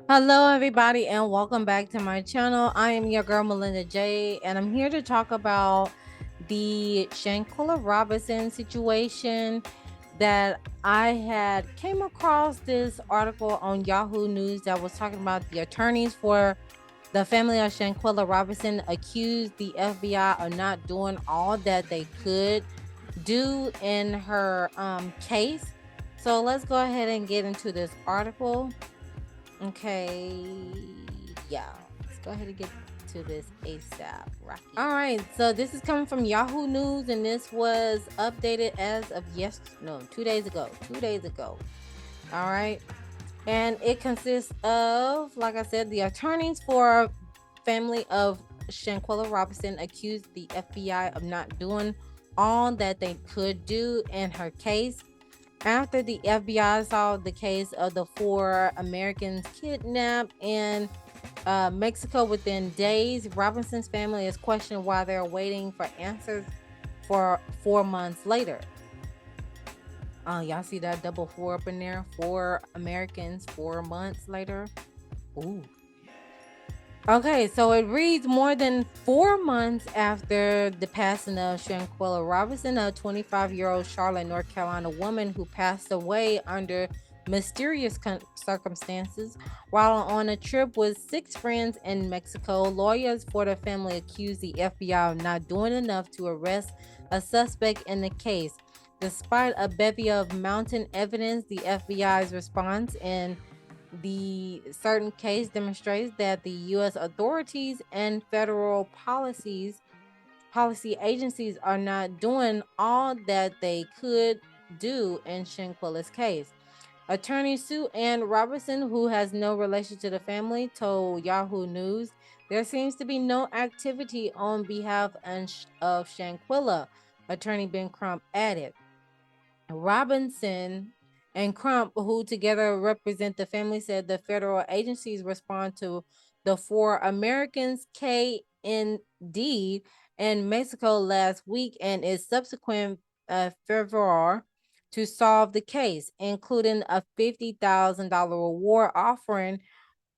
Hello, everybody, and welcome back to my channel. I am your girl, Molinda Jae, and I'm here to talk about the Shanquella Robinson situation that I had came across this article on Yahoo News that was talking about the attorneys for the family of Shanquella Robinson accused the FBI of not doing all that they could do in her case. So let's go ahead and get into this article. Okay, yeah, let's go ahead and get to this ASAP. Rocky. All right, so this is coming from Yahoo News, and this was updated as of 2 days ago. 2 days ago. All right, and it consists of, like I said, the attorneys for family of Shanquella Robinson accused the FBI of not doing all that they could do in her case after the FBI solved the case of the four Americans kidnapped in Mexico within days. Robinson's family is questioning why they're waiting for answers for 4 months later. Y'all see that double four up in there? Four Americans, 4 months later. Ooh. Okay, so it reads more than 4 months after the passing of Shanquella Robinson, a 25-year-old Charlotte, North Carolina woman who passed away under mysterious circumstances while on a trip with 6 friends in Mexico. Lawyers for the family accused the FBI of not doing enough to arrest a suspect in the case. Despite a bevy of mounting evidence, the FBI's response in the certain case demonstrates that the U.S. authorities and federal policy agencies are not doing all that they could do in Shanquella's case. Attorney Sue Ann Robertson, who has no relation to the family, told Yahoo News there seems to be no activity on behalf of Shanquella. Attorney Ben Crump added. Robinson and Crump, who together represent the family, said the federal agencies respond to the four Americans KND in Mexico last week and its subsequent fervor to solve the case, including a $50,000 reward offering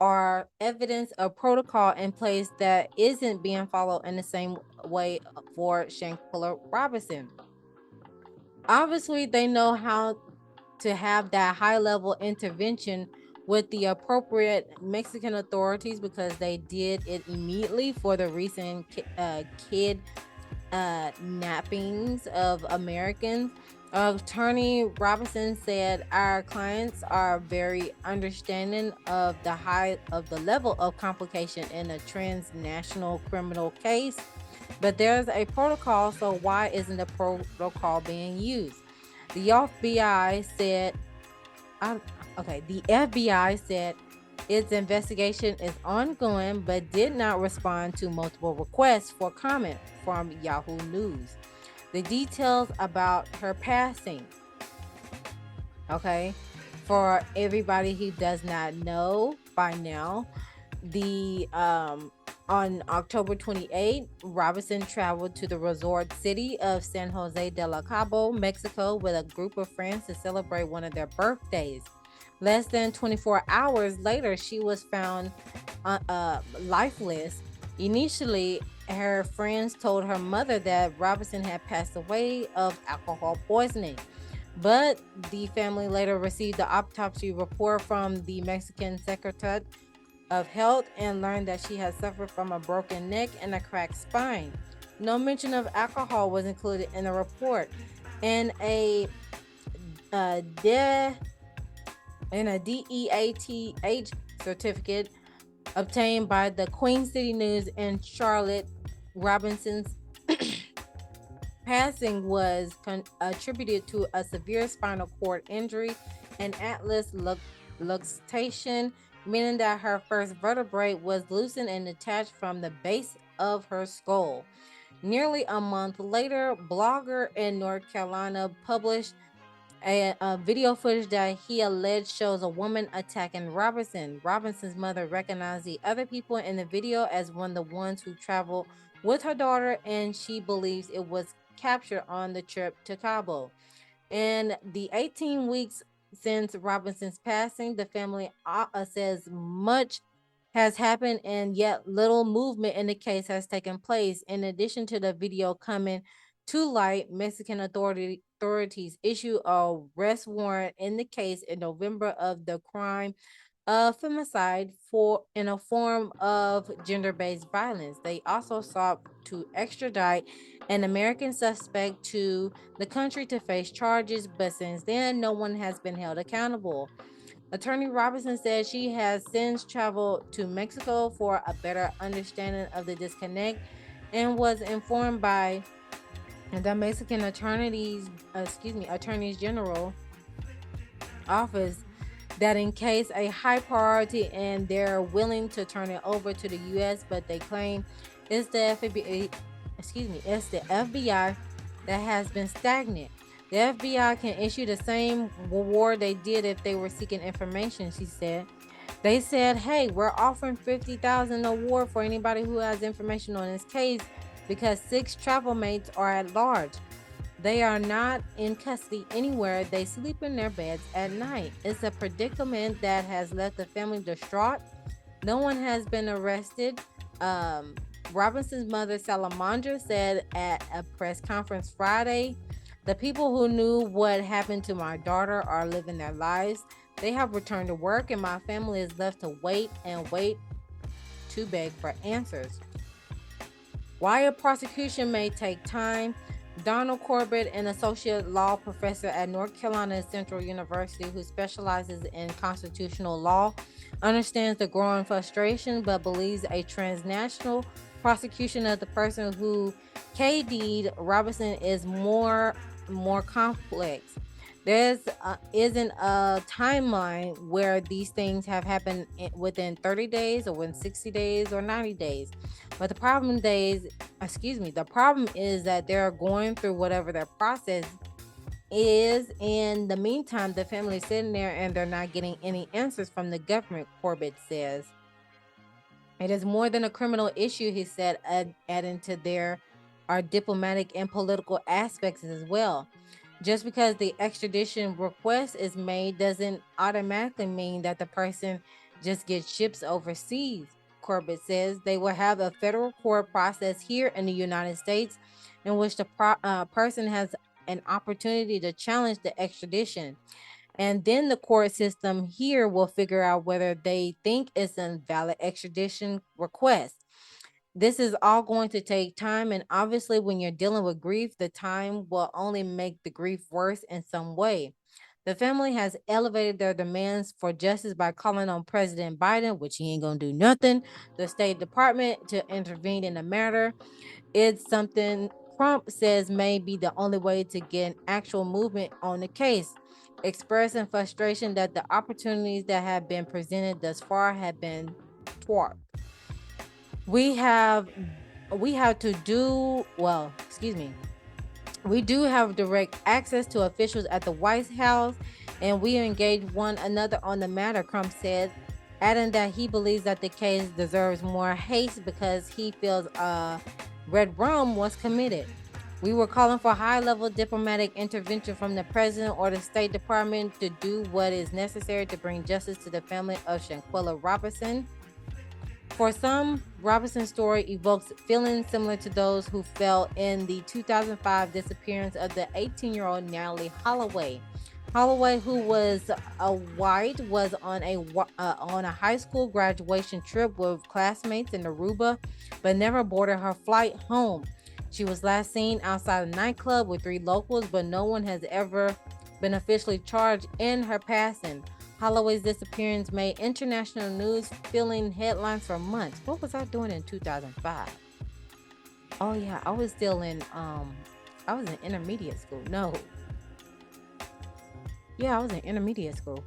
or evidence of protocol in place that isn't being followed in the same way for Shanquella Robinson. Obviously, they know how to have that high level intervention with the appropriate Mexican authorities because they did it immediately for the recent kid nappings of Americans. Attorney Robinson said our clients are very understanding of the level of complication in a transnational criminal case, but there's a protocol, so why isn't the protocol being used? The FBI said, the FBI said its investigation is ongoing, but did not respond to multiple requests for comment from Yahoo News. The details about her passing, okay, for everybody who does not know by now, the on October 28th, Robinson traveled to the resort city of San Jose de la Cabo, Mexico, with a group of friends to celebrate one of their birthdays. Less than 24 hours later, she was found lifeless. Initially, her friends told her mother that Robinson had passed away of alcohol poisoning. But the family later received the autopsy report from the Mexican Secretary of Health and learned that she had suffered from a broken neck and a cracked spine. No mention of alcohol was included in the report. In a DEATH certificate obtained by the Queen City News in Charlotte, Robinson's passing was attributed to a severe spinal cord injury and atlas luxation, meaning that her first vertebrae was loosened and detached from the base of her skull. Nearly a month later, blogger in North Carolina published a video footage that he alleged shows a woman attacking Robinson. Robinson's mother recognized the other people in the video as one of the ones who traveled with her daughter, and she believes it was captured on the trip to Cabo. In the 18 weeks since Robinson's passing. The family says much has happened and yet little movement in the case has taken place. In addition to the video coming to light, Mexican authorities issue a arrest warrant in the case in November of the crime of femicide for in a form of gender-based violence. They also sought to extradite an American suspect to the country to face charges, but since then, no one has been held accountable. Attorney Robinson said she has since traveled to Mexico for a better understanding of the disconnect and was informed by the Mexican attorneys general office that in case a high priority and they're willing to turn it over to the US, but they claim it's the FBI that has been stagnant. The FBI can issue the same reward they did if they were seeking information, she said. They said, hey, we're offering $50,000 award for anybody who has information on this case because 6 travel mates are at large. They are not in custody anywhere. They sleep in their beds at night. It's a predicament that has left the family distraught. No one has been arrested. Robinson's mother, Salamandra, said at a press conference Friday, the people who knew what happened to my daughter are living their lives. They have returned to work and my family is left to wait and wait to beg for answers. Why a prosecution may take time. Donald Corbett, an associate law professor at North Carolina Central University who specializes in constitutional law, understands the growing frustration but believes a transnational prosecution of the person who KD'd Robinson is more complex. There isn't a timeline where these things have happened within 30 days or within 60 days or 90 days. But the problem is that they're going through whatever their process is. In the meantime, the family is sitting there and they're not getting any answers from the government, Corbett says. It is more than a criminal issue, he said, adding to there are diplomatic and political aspects as well. Just because the extradition request is made doesn't automatically mean that the person just gets ships overseas, Corbett says. They will have a federal court process here in the United States in which the person has an opportunity to challenge the extradition. And then the court system here will figure out whether they think it's a valid extradition request. This is all going to take time, and obviously when you're dealing with grief, the time will only make the grief worse in some way. The family has elevated their demands for justice by calling on President Biden, which he ain't gonna do nothing, the State Department to intervene in the matter. It's something Trump says may be the only way to get actual movement on the case, expressing frustration that the opportunities that have been presented thus far have been thwarted. We do have direct access to officials at the White House, and we engage one another on the matter, Trump said, adding that he believes that the case deserves more haste because he feels red rum was committed. We were calling for high-level diplomatic intervention from the president or the State Department to do what is necessary to bring justice to the family of Shanquella Robinson. For some, Robinson's story evokes feelings similar to those who felt in the 2005 disappearance of the 18-year-old Natalie Holloway. Holloway, who was a white, was on a high school graduation trip with classmates in Aruba, but never boarded her flight home. She was last seen outside a nightclub with 3 locals, but no one has ever been officially charged in her passing. Holloway's disappearance made international news, filling headlines for months. What was I doing in 2005? Oh yeah, I was still in I was in intermediate school. No. Yeah, I was in intermediate school.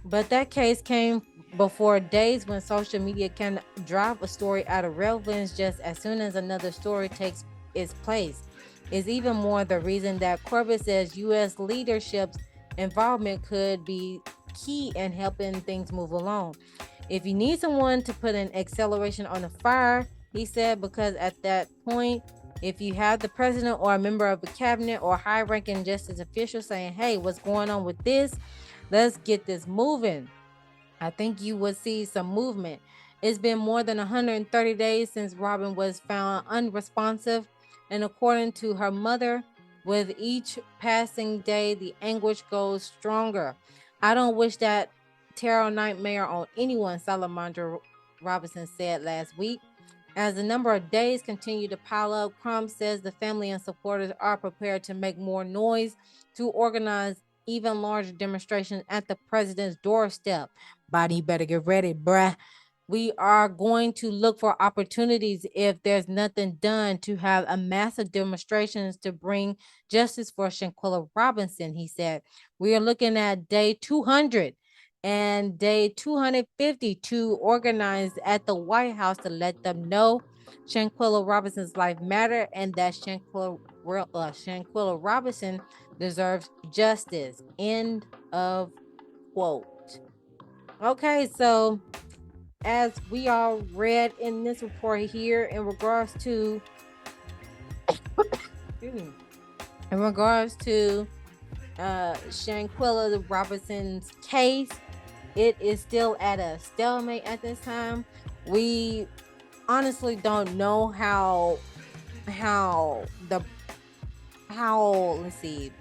But that case came before days when social media can drive a story out of relevance just as soon as another story takes its place. Is even more the reason that Corbett says U.S. leadership's involvement could be key in helping things move along. If you need someone to put an acceleration on the fire, he said, because at that point If you have the president or a member of the cabinet or high-ranking justice official saying, hey, what's going on with this? Let's get this moving. I think you would see some movement. It's been more than 130 days since Robin was found unresponsive, and according to her mother, with each passing day, the anguish grows stronger. I don't wish that terror nightmare on anyone, Salamandra Robinson said last week. As the number of days continue to pile up, Crump says the family and supporters are prepared to make more noise to organize even larger demonstrations at the president's doorstep. Body, better get ready, bruh. We are going to look for opportunities if there's nothing done to have a massive demonstrations to bring justice for Shanquella Robinson, he said. We are looking at day 200 and day 250 to organize at the White House to let them know Shanquella Robinson's life matter and that Shanquella Robinson deserves justice. End of quote. Okay, so as we all read in this report here in regards to Shanquella Robinson's case, it is still at a stalemate at this time. We honestly don't know how let's see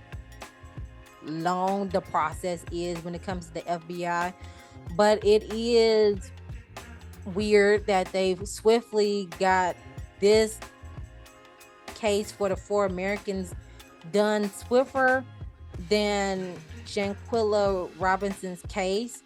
long the process is when it comes to the FBI, but it is weird that they've swiftly got this case for the 4 Americans done swifter than Shanquella Robinson's case,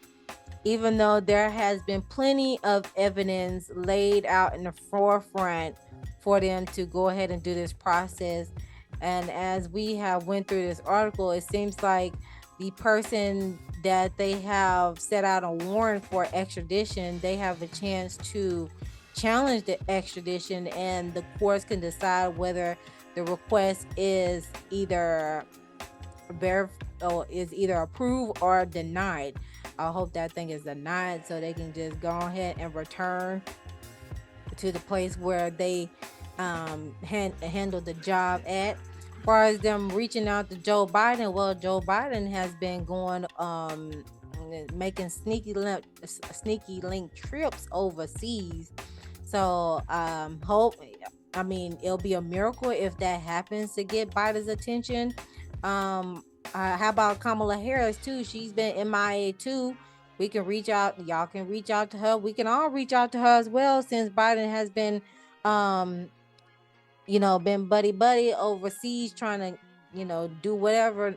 even though there has been plenty of evidence laid out in the forefront for them to go ahead and do this process. And as we have went through this article, it seems like the person that they have set out a warrant for extradition, they have a chance to challenge the extradition, and the courts can decide whether the request is either approved or denied. I hope that thing is denied so they can just go ahead and return to the place where they handle the job at. As far as them reaching out to Joe Biden, well, Joe Biden has been going making sneaky link trips overseas. So it'll be a miracle if that happens to get Biden's attention. How about Kamala Harris too? She's been MIA too. We can reach out. Y'all can reach out to her. We can all reach out to her as well, since Biden has been been buddy overseas trying to do whatever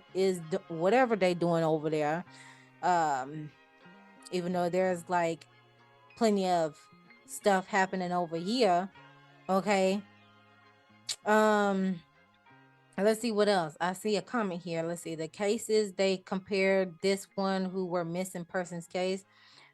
they doing over there. Even though there's like plenty of stuff happening over here. Okay. Let's see what else. I see a comment here. Let's see the cases. They compared this one who were missing persons case.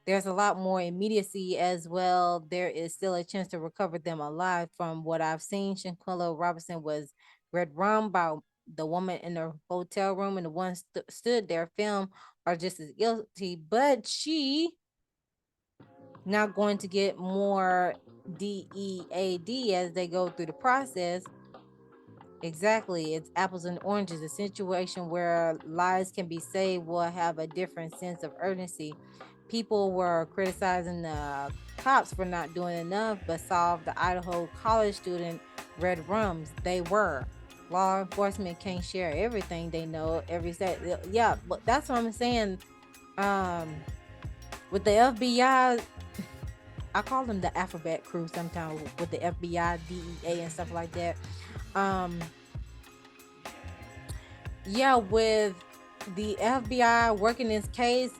There's a lot more immediacy as well. There is still a chance to recover them alive. From what I've seen, Shanquella Robinson was read wrong by the woman in the hotel room, and the one stood there film are just as guilty, but she not going to get more DEAD as they go through the process. Exactly. It's apples and oranges. A situation where lives can be saved will have a different sense of urgency. People were criticizing the cops for not doing enough, but solved the Idaho college student red rums. They were. Law enforcement can't share everything they know every state. Yeah, but that's what I'm saying. With the FBI, I call them the alphabet crew sometimes, with the FBI, DEA, and stuff like that. With the FBI working this case,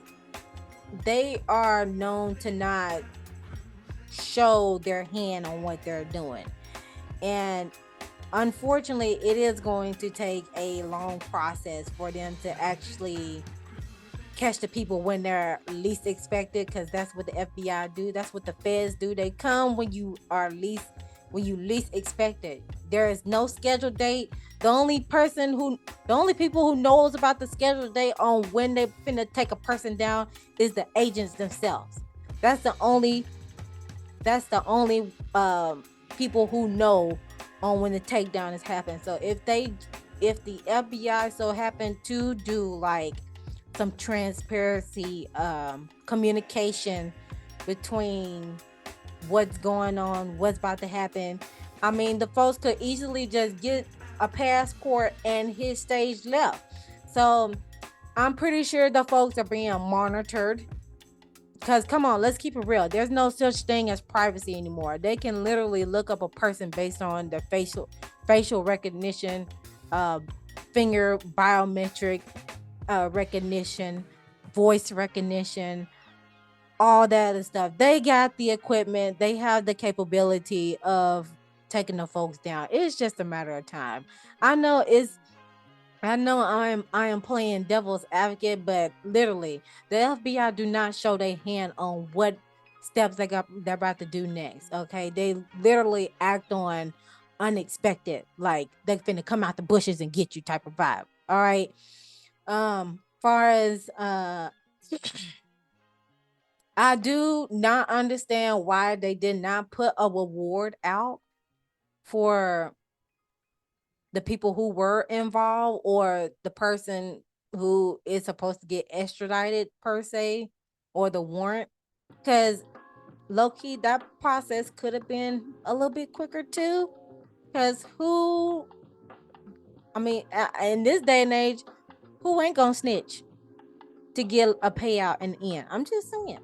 they are known to not show their hand on what they're doing. And unfortunately, it is going to take a long process for them to actually catch the people when they're least expected, because that's what the FBI do. That's what the feds do. They come when you least expect it. There is no scheduled date. The only people who knows about the scheduled date on when they finna take a person down is the agents themselves. That's the only people who know on when the takedown has happened. So if the FBI so happen to do like some transparency communication between what's going on, what's about to happen, I mean, the folks could easily just get a passport and hit stage left. So I'm pretty sure the folks are being monitored. Because come on, let's keep it real. There's no such thing as privacy anymore. They can literally look up a person based on their facial recognition, uh, finger biometric recognition, voice recognition, all that other stuff. They got the equipment. They have the capability of taking the folks down. It's just a matter of time. I know it's I know I am playing devil's advocate, but literally the FBI do not show their hand on what steps they're about to do next. Okay. They literally act on unexpected, like they're finna come out the bushes and get you type of vibe. All right. Far as I do not understand why they did not put a reward out for the people who were involved or the person who is supposed to get extradited per se, or the warrant, because low-key that process could have been a little bit quicker too, because who, I mean, in this day and age, who ain't gonna snitch to get a payout in the end? I'm just saying.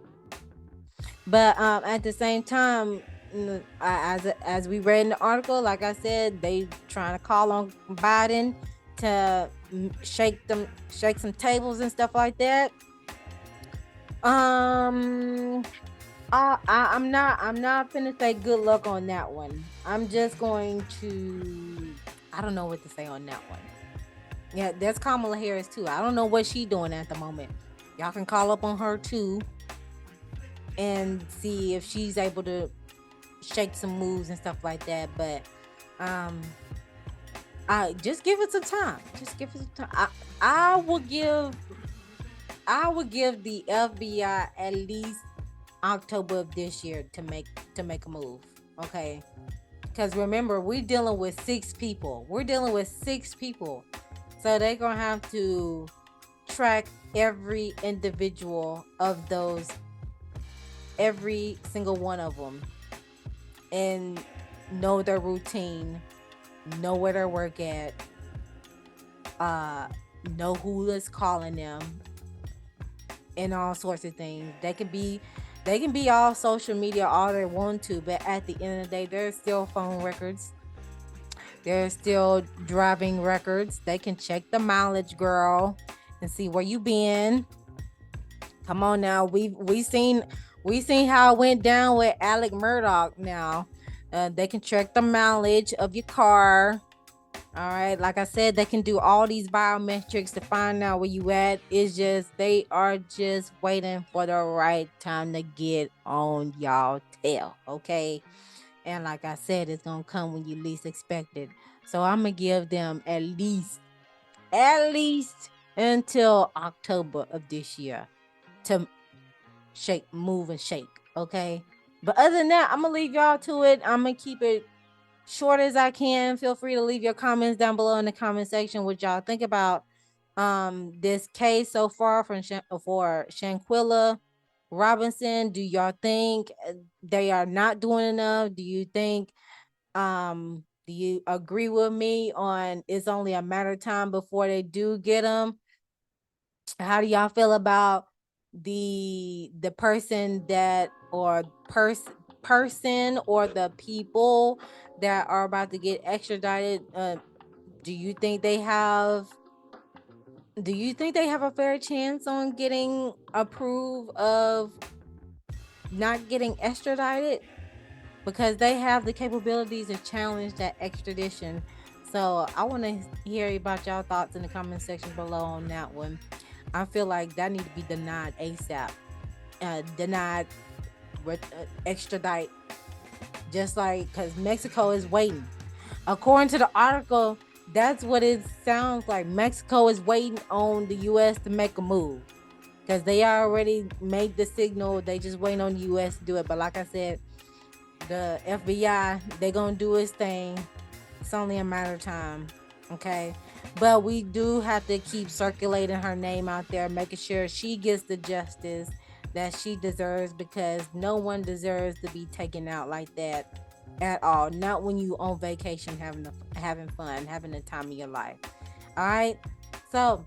But at the same time, as we read in the article, like I said, they trying to call on Biden to shake some tables and stuff like that. I'm not finna say good luck on that one. I'm just going to, I don't know what to say on that one. Yeah, there's Kamala Harris too. I don't know what she's doing at the moment. Y'all can call up on her too and see if she's able to shake some moves and stuff like that. But I just give it some time. Just give it some time. I would give the FBI at least October of this year to make a move. Okay. Because remember, we're dealing with 6 people. So they're gonna have to track every individual of those, every single one of them, and know their routine, know where they work at, know who is calling them, and all sorts of things. They can be all social media all they want to, but at the end of the day, there's still phone records. There's still driving records. They can check the mileage, girl, and see where you been. Come on now, we seen how it went down with Alec Murdoch. Now, they can check the mileage of your car. All right, like I said, they can do all these biometrics to find out where you at. It's just they are just waiting for the right time to get on y'all tail, okay? And like I said, it's gonna come when you least expect it. So I'm gonna give them at least until October of this year to move and shake, okay? But other than that, I'm gonna leave y'all to it. I'm gonna keep it short as I can. Feel free to leave your comments down below in the comment section what y'all think about this case so far for Shanquella Robinson. Do y'all think they are not doing enough? Do you think do you agree with me on it's only a matter of time before they do get them? How do y'all feel about the person that, or person or the people that are about to get extradited? Do you think they have a fair chance on getting approved of not getting extradited? Because they have the capabilities to challenge that extradition. So I want to hear about y'all thoughts in the comment section below on that one. I feel like that needs to be denied ASAP. Denied extradite. Just like, because Mexico is waiting. According to the article, that's what it sounds like. Mexico is waiting on the U.S. to make a move. Because they already made the signal. They just waiting on the U.S. to do it. But like I said, the FBI, they going to do its thing. It's only a matter of time. Okay. But we do have to keep circulating her name out there, making sure she gets the justice that she deserves, because no one deserves to be taken out like that at all. Not when you on vacation having fun, having the time of your life. All right. So